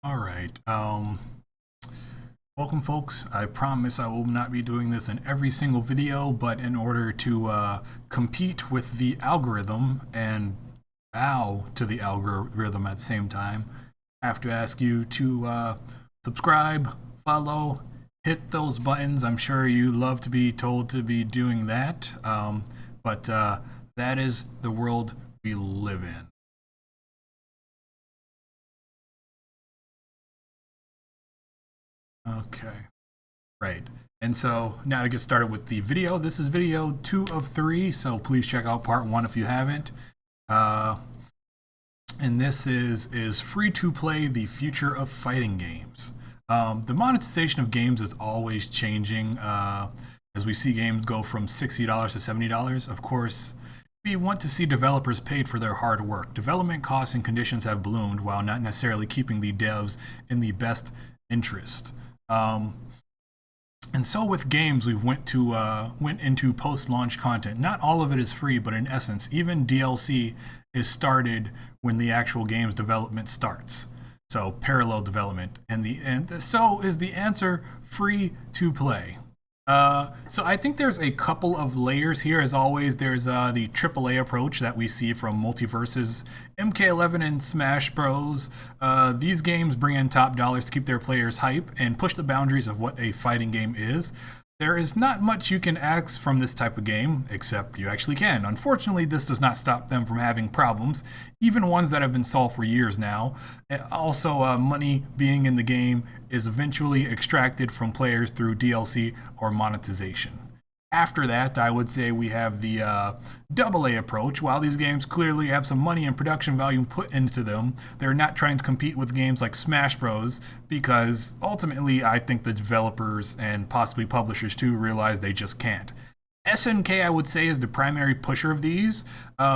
All right. Welcome, folks. I promise I will not be doing this in every single video, but in order to compete with the algorithm and bow to the algorithm at the same time, I have to ask you to subscribe, follow, hit those buttons. I'm sure you love to be told to be doing that, but that is the world we live in. Okay. Right. And so now to get started with the video, this is video 2 of 3, so please check out part 1 if you haven't. Uh, and this is free to play the future of fighting games. The monetization of games is always changing as we see games go from $60 to $70. Of course, we want to see developers paid for their hard work. Development costs and conditions have ballooned while not necessarily keeping the devs in the best interest. And so with games, we went into post-launch content. Not all of it is free, but in essence, even DLC is started when the actual game's development starts. So parallel development, so is the answer free to play. So I think there's a couple of layers here. As always, there's the AAA approach that we see from Multiverses, MK11, and Smash Bros. These games bring in top dollars to keep their players hype and push the boundaries of what a fighting game is. There is not much you can ask from this type of game, except you actually can. Unfortunately, this does not stop them from having problems, even ones that have been solved for years now. Also, money being in the game is eventually extracted from players through DLC or monetization. After that, I would say we have the AA approach. While these games clearly have some money and production value put into them, they're not trying to compete with games like Smash Bros. Because ultimately, I think the developers and possibly publishers too realize they just can't. SNK, I would say, is the primary pusher of these,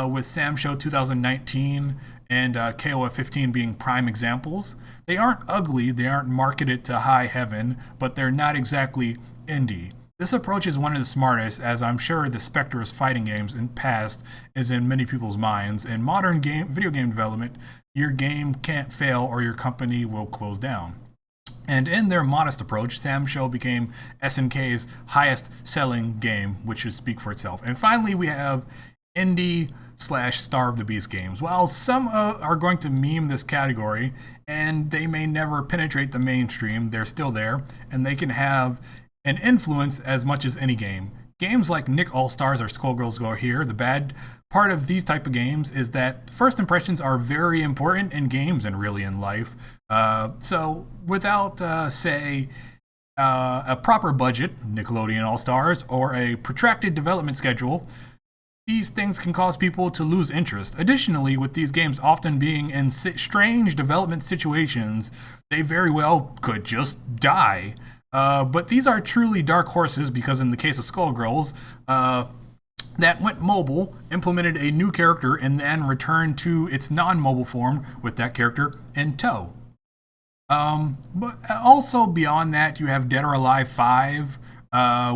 with Sam Show 2019 and KOF 15 being prime examples. They aren't ugly, they aren't marketed to high heaven, but they're not exactly indie. This approach is one of the smartest, as I'm sure the specter of fighting games in past is in many people's minds. In modern video game development, your game can't fail or your company will close down. And in their modest approach, Sam Show became SNK's highest selling game, which should speak for itself. And finally, we have indie / Starve the Beast games. While some are going to meme this category, and they may never penetrate the mainstream, they're still there, and they can have an influence as much as any game. Games like Nick All-Stars or Skullgirls Go Here, the bad part of these type of games is that first impressions are very important in games and really in life. So without, say, a proper budget, Nickelodeon All-Stars, or a protracted development schedule, these things can cause people to lose interest. Additionally, with these games often being in strange development situations, they very well could just die. But these are truly dark horses because in the case of Skullgirls, that went mobile, implemented a new character, and then returned to its non-mobile form with that character in tow. But also beyond that, you have Dead or Alive 5,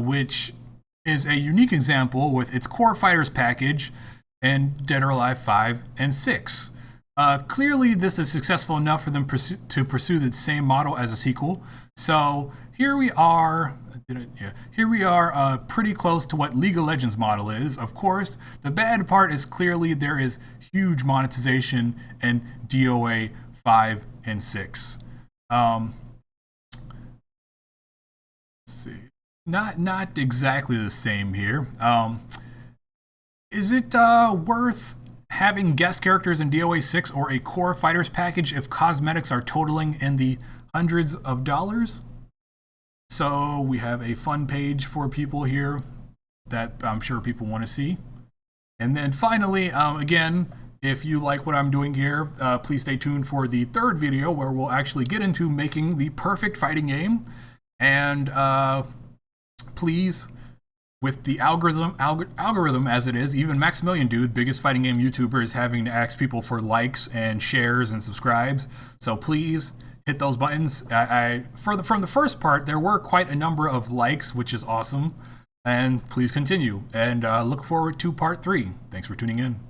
which is a unique example with its core fighters package and Dead or Alive 5 and 6. Clearly, this is successful enough for them to pursue the same model as a sequel. So here we are. Here we are, pretty close to what League of Legends model is. Of course, the bad part is clearly there is huge monetization in DOA 5 and 6. Let's see, not exactly the same here. Is it worth having guest characters in DOA 6 or a core fighters package if cosmetics are totaling in the hundreds of dollars? So we have a fun page for people here that I'm sure people want to see. And then finally, again, if you like what I'm doing here, please stay tuned for the third video where we'll actually get into making the perfect fighting game. And please, with the algorithm as it is, even Maximilian Dude, biggest fighting game YouTuber, is having to ask people for likes and shares and subscribes. So please hit those buttons. From the first part, there were quite a number of likes, which is awesome. And please continue. And look forward to part 3. Thanks for tuning in.